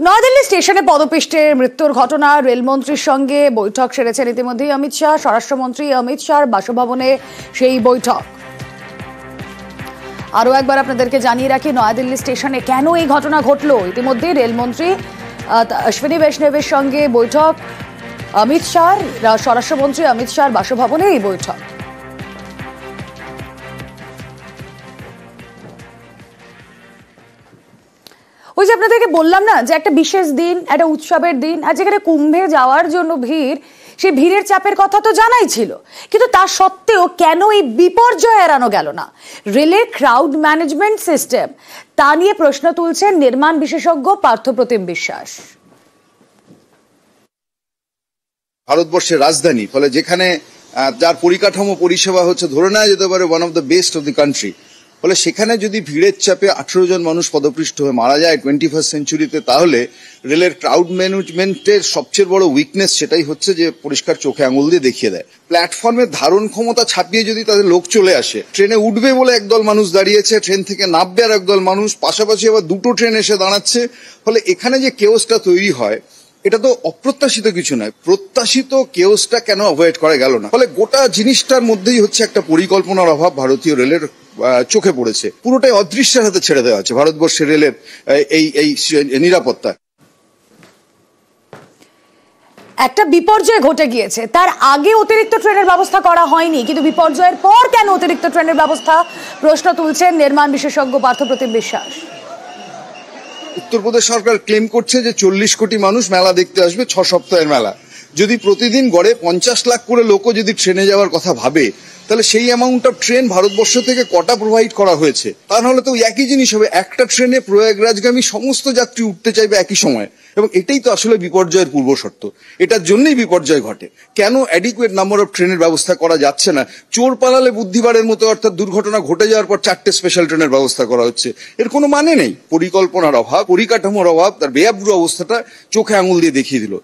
নয়াদিল্লি স্টেশনে পদপিষ্টের মৃত্যুর ঘটনা রেলমন্ত্রীর সঙ্গে বৈঠক সেরেছেন ইতিমধ্যেই অমিত শাহ। স্বরাষ্ট্রমন্ত্রী অমিত শাহর বাসভবনে সেই বৈঠক। আরো একবার আপনাদেরকে জানিয়ে রাখি নয়াদিল্লি স্টেশনে কেন এই ঘটনা ঘটলো। ইতিমধ্যেই রেলমন্ত্রী অশ্বিনী বৈষ্ণবের সঙ্গে বৈঠক অমিত শাহর, স্বরাষ্ট্রমন্ত্রী অমিত শাহর বাসভবনে এই বৈঠক। ওই যে আপনাদেরকে বললাম না যে একটা বিশেষ দিন, একটা উৎসবের দিন, আর যেখানে কুম্ভে যাওয়ার জন্য ভিড়, সেই ভিড়ের চাপের কথা তো জানাই ছিল, কিন্তু তা সত্ত্বেও কেন এই বিপর্যয় এড়ানো গেল না? রেলের ক্রাউড ম্যানেজমেন্ট সিস্টেম, তা নিয়ে প্রশ্ন তুলছেন নির্মাণ বিশেষজ্ঞ পার্থপ্রতিম বিশ্বাস। ভারতবর্ষের রাজধানী, ফলে যেখানে যার পরিকাঠামো পরিষেবা হচ্ছে ধরে নেওয়া যেতে পারে one of the best of the country, ফলে সেখানে যদি ভিড়ের চাপে 18 জন মানুষ পদপৃষ্ট হয়ে মারা যায় 21st সেঞ্চুরিতে, তাহলে রেলের ক্রাউড ম্যানেজমেন্টের সবচেয়ে বড় উইকনেস সেটাই হচ্ছে যে পরিষ্কার চোখে আঙুল দিয়ে দেখিয়ে দেয়। প্ল্যাটফর্মের ধারণ ক্ষমতা ছাপিয়ে যদি তাদের লোক চলে আসে, ট্রেনে উঠবে বলে একদল মানুষ দাঁড়িয়েছে, ট্রেন থেকে নামবে আর একদল মানুষ, পাশাপাশি আবার দুটো ট্রেন এসে দাঁড়াচ্ছে, ফলে এখানে যে কেওসটা তৈরি হয় এটা তো অপ্রত্যাশিত কিছু নয়। প্রত্যাশিত কেওসটা কেন অ্যাভয়েড করা গেল না? ফলে গোটা জিনিসটার মধ্যেই হচ্ছে একটা পরিকল্পনার অভাব ভারতীয় রেলের চোখে পড়েছে। পুরোটাই অদৃশ্যের হাতে ছেড়ে দেওয়া আছে ভারতবর্ষের রেলের এই নিরাপত্তা। একটা বিপর্যয় ঘটে গিয়েছে, তার আগে অতিরিক্ত ট্রেনের ব্যবস্থা করা হয়নি, কিন্তু বিপর্যয়ের পর কেন অতিরিক্ত ট্রেনের ব্যবস্থা? প্রশ্ন তুলছেন নির্মাণ বিশেষজ্ঞ পার্থপ্রতিম বিশ্বাস। উত্তরপ্রদেশ সরকার ক্লেম করছে যে 40 কোটি মানুষ মেলা দেখতে আসবে 6 সপ্তাহের মেলা। যদি প্রতিদিন গড়ে 50 লাখ করে লোকও যদি ট্রেনে যাওয়ার কথা ভাবে, তাহলে সেই অ্যামাউন্ট অফ ট্রেন ভারতবর্ষ থেকে কটা প্রোভাইড করা হয়েছে? তা নাহলে তো একই জিনিস হবে, একটা ট্রেনে প্রয়াগরাজগামী সমস্ত যাত্রী উঠতে চাইবে একই সময়, এবং এটাই তো আসলে বিপর্যয়ের পূর্ব শর্ত। এটার জন্যই বিপর্যয় ঘটে। কেন অ্যাডিকুয়েট নাম্বার অফ ট্রেনের ব্যবস্থা করা যাচ্ছে না? চোর পালালে বুদ্ধিবারের মতো, অর্থাৎ দুর্ঘটনা ঘটে যাওয়ার পর 4টে স্পেশাল ট্রেনের ব্যবস্থা করা হচ্ছে। এর কোনো মানে নেই। পরিকল্পনার অভাব, পরিকাঠামোর অভাব, তার বেআব্রু অবস্থাটা চোখে আঙুল দিয়ে দেখিয়ে দিল।